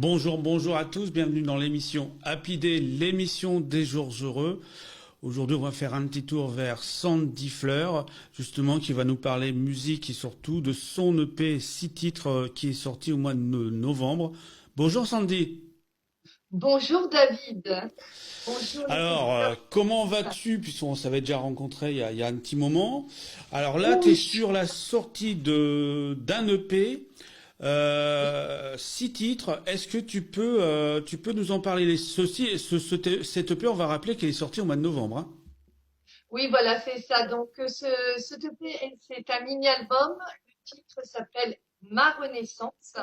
Bonjour, bonjour à tous, bienvenue dans l'émission Happy Day, l'émission des jours heureux. Aujourd'hui, on va faire un petit tour vers Sandy Fleur, justement, qui va nous parler musique et surtout de son EP 6 titres qui est sorti au mois de novembre. Bonjour Sandy. Bonjour David. Bonjour les Alors, auditeurs. comment vas-tu? Puisqu'on s'avait déjà rencontré il y a un petit moment. Alors là, tu es Oui, sur la sortie d'un EP. oui, 6 titres. Est-ce que tu peux nous en parler? Cet EP, on va rappeler qu'il est sorti au mois de novembre, hein. oui, voilà, c'est ça. Donc, ce EP, c'est un mini-album. Le titre s'appelle Ma Renaissance.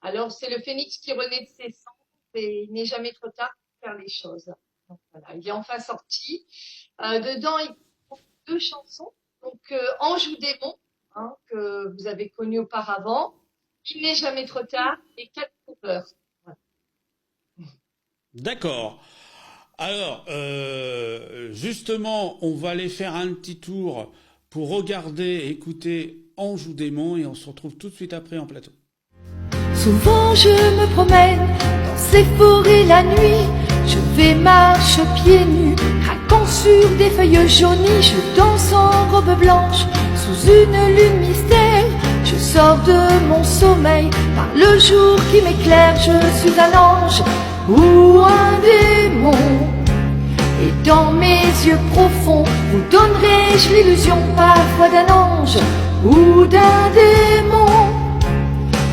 Alors, c'est le phénix qui renaît de ses cendres et il n'est jamais trop tard pour faire les choses. Donc, voilà, il est enfin sorti. Dedans, il y a deux chansons. Donc, Ange ou démon, hein, que vous avez connu auparavant. Il n'est jamais trop tard et Quatre coureurs. Voilà. D'accord. Alors, justement, on va aller faire un petit tour pour regarder et écouter Ange ou démon et on se retrouve tout de suite après en plateau. Souvent je me promène dans ces forêts la nuit. Je vais marche pieds nus, craquant sur des feuilles jaunies. Je danse en robe blanche sous une lune mystère. Je sors de mon sommeil par le jour qui m'éclaire. Je suis un ange ou un démon. Et dans mes yeux profonds, vous donnerai-je l'illusion parfois d'un ange ou d'un démon.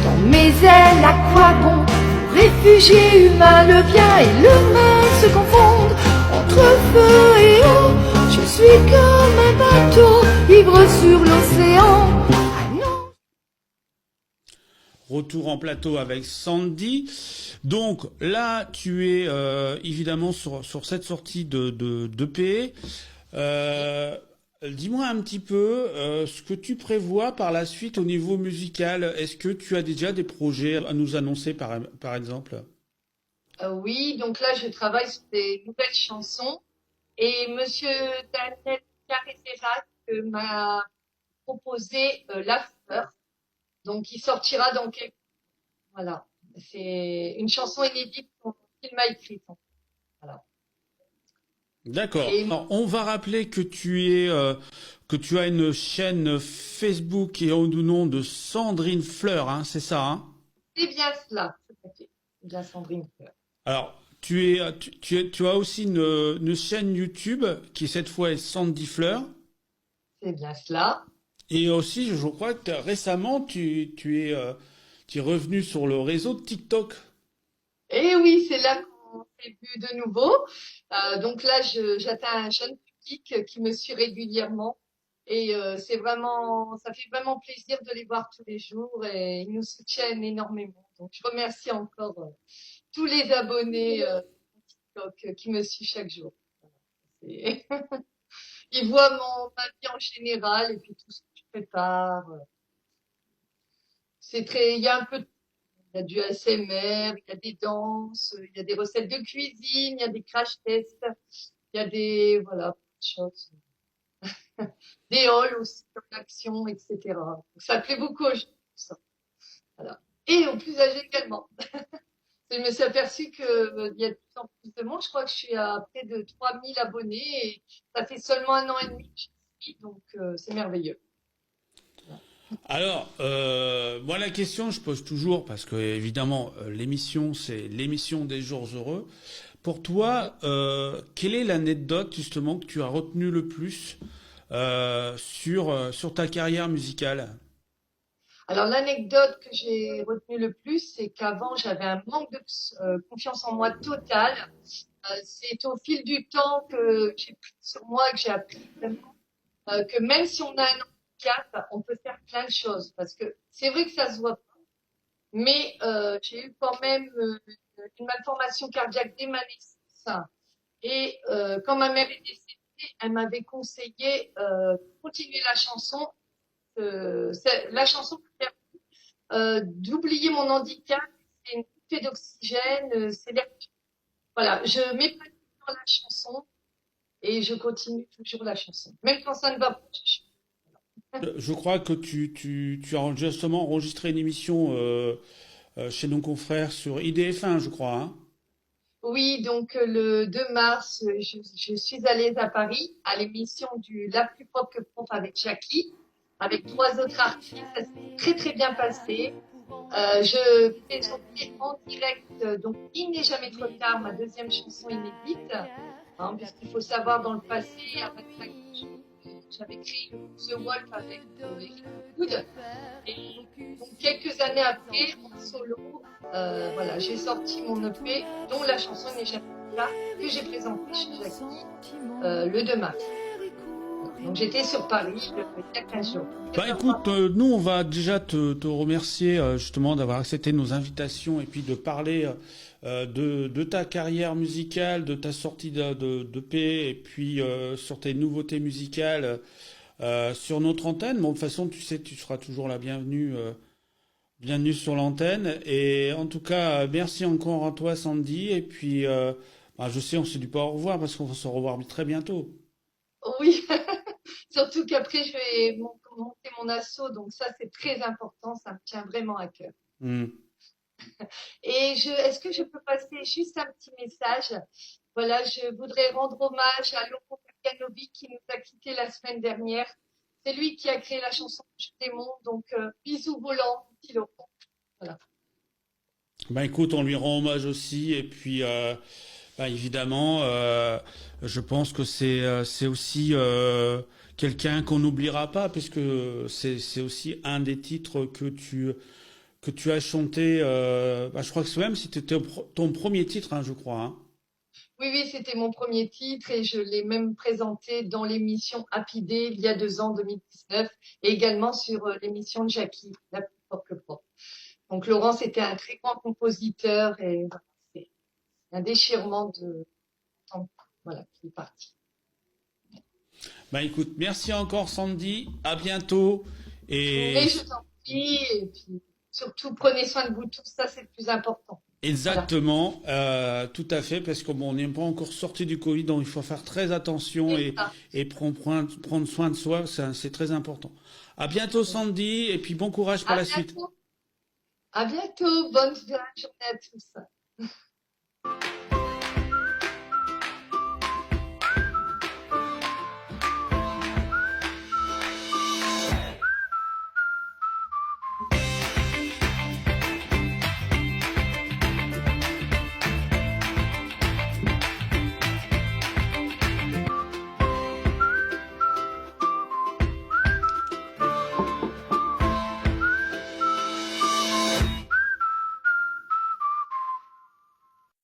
Dans mes ailes, à quoi bon? Pour réfugiés humains, le bien et le mal se confondent. Entre feu et eau, je suis comme un bateau ivre sur l'océan. Ah non. Retour en plateau avec Sandy. Donc là, tu es évidemment sur cette sortie d'EP. Euh, Dis-moi un petit peu ce que tu prévois par la suite au niveau musical. Est-ce que tu as déjà des projets à nous annoncer par exemple? Oui, donc là, je travaille sur des nouvelles chansons et Monsieur Daniel Carreras m'a proposé La Fleur. Donc, il sortira dans quelques... Voilà. C'est une chanson inédite qu'il m'a écrite. Voilà. D'accord. Et Alors, on va rappeler que tu as une chaîne Facebook qui est au nom de Sandrine Fleur, hein, c'est ça, hein? c'est bien cela, tout à fait. C'est bien Sandrine Fleur. Alors, tu as aussi une chaîne YouTube qui cette fois est Sandy Fleur. C'est bien cela. Et aussi, je crois que récemment, tu es revenu sur le réseau de TikTok. Et oui, c'est là qu'on s'est vu de nouveau. Donc là, j'atteins un jeune public qui me suit régulièrement. Et c'est vraiment, ça fait vraiment plaisir de les voir tous les jours et ils nous soutiennent énormément. Donc je remercie encore tous les abonnés TikTok qui me suivent chaque jour. C'est- Ils voient ma vie en général et puis tout ce que je prépare. C'est très, il y a un peu, il y a du ASMR, il y a des danses, il y a des recettes de cuisine, il y a des crash tests, il y a des, voilà, plein de choses. Des hauls aussi sur l'action, etc. Donc, ça plaît beaucoup aux gens, ça. Voilà. Et aux plus âgés également. Je me suis aperçue qu'il y a de plus en plus de monde. Je crois que je suis à près de 3000 abonnés et ça fait seulement un an et demi que j'y suis, donc c'est merveilleux. Alors, moi la question je pose toujours parce que évidemment l'émission c'est l'émission des jours heureux. Pour Ouais. toi, quelle est l'anecdote justement que tu as retenu le plus sur ta carrière musicale? Alors l'anecdote que j'ai retenue le plus, c'est qu'avant j'avais un manque de confiance en moi total. C'est au fil du temps que j'ai pris sur moi, que j'ai appris vraiment que même si on a un handicap, on peut faire plein de choses. Parce que c'est vrai que ça se voit pas, mais j'ai eu quand même une malformation cardiaque dès ma naissance. Et quand ma mère est décédée, elle m'avait conseillé de continuer la chanson. La chanson d'oublier mon handicap, c'est une bouffée d'oxygène, c'est l'air. Voilà, je m'épanouis dans la chanson et je continue toujours la chanson. Même quand ça ne va pas, je chante. Je crois que tu as justement enregistré une émission chez nos confrères sur IDF1, je crois, hein. Oui, donc le 2 mars, je suis allée à Paris à l'émission du La plus propre que prof avec Jackie, avec 3 autres artistes. Ça s'est très très bien passé. Je fais chanter en direct, donc Il n'est jamais trop tard, ma deuxième chanson inédite, hein, puisqu'il faut savoir dans le passé, à 25 ans, j'avais créé le groupe The Wolf avec Eric Wood. Et donc, quelques années après, en solo, voilà, j'ai sorti mon EP, dont la chanson n'est jamais là, que j'ai présentée chez Jackie le 2 mars. Donc j'étais sur Paris il y a 15 jours. Bah écoute, nous on va déjà te remercier justement d'avoir accepté nos invitations et puis de parler de ta carrière musicale, de ta sortie de paix et puis sur tes nouveautés musicales sur notre antenne. Bon, de toute façon, tu sais, tu seras toujours la bienvenue, bienvenue sur l'antenne. Et en tout cas, merci encore à toi, Sandy. Et puis, bah, je sais, on se dit pas au revoir parce qu'on va se revoir très bientôt. Oui, surtout qu'après je vais monter mon assaut, donc ça c'est très important, ça me tient vraiment à cœur. Hmm. Et est-ce que je peux passer juste un petit message? Voilà, je voudrais rendre hommage à Laurent Mercanovi qui nous a quittés la semaine dernière. C'est lui qui a créé la chanson Je t'aime, donc bisous volants, petit Laurent. Voilà. Bah écoute, on lui rend hommage aussi. Et puis, bah, évidemment, je pense que c'est aussi quelqu'un qu'on n'oubliera pas, puisque c'est aussi un des titres que tu as chanté. Bah, je crois que c'est même c'était ton premier titre, hein, je crois, hein. Oui, oui, c'était mon premier titre et je l'ai même présenté dans l'émission Happy Day il y a 2 ans, 2019, et également sur l'émission de Jackie, La plus forte que propre. Donc Laurent, c'était un très grand compositeur et voilà, c'est un déchirement de temps, voilà, qui est parti. Bah écoute, merci encore Sandy, à bientôt et Mais je t'en prie, et puis surtout prenez soin de vous tous, ça c'est le plus important. Voilà, exactement, tout à fait, parce que bon, on n'est pas encore sorti du Covid, donc il faut faire très attention c'est ça. et prendre soin de soi, c'est très important. À bientôt Sandy, et puis bon courage pour À la suite. bientôt. À bientôt. Bonne journée à tous.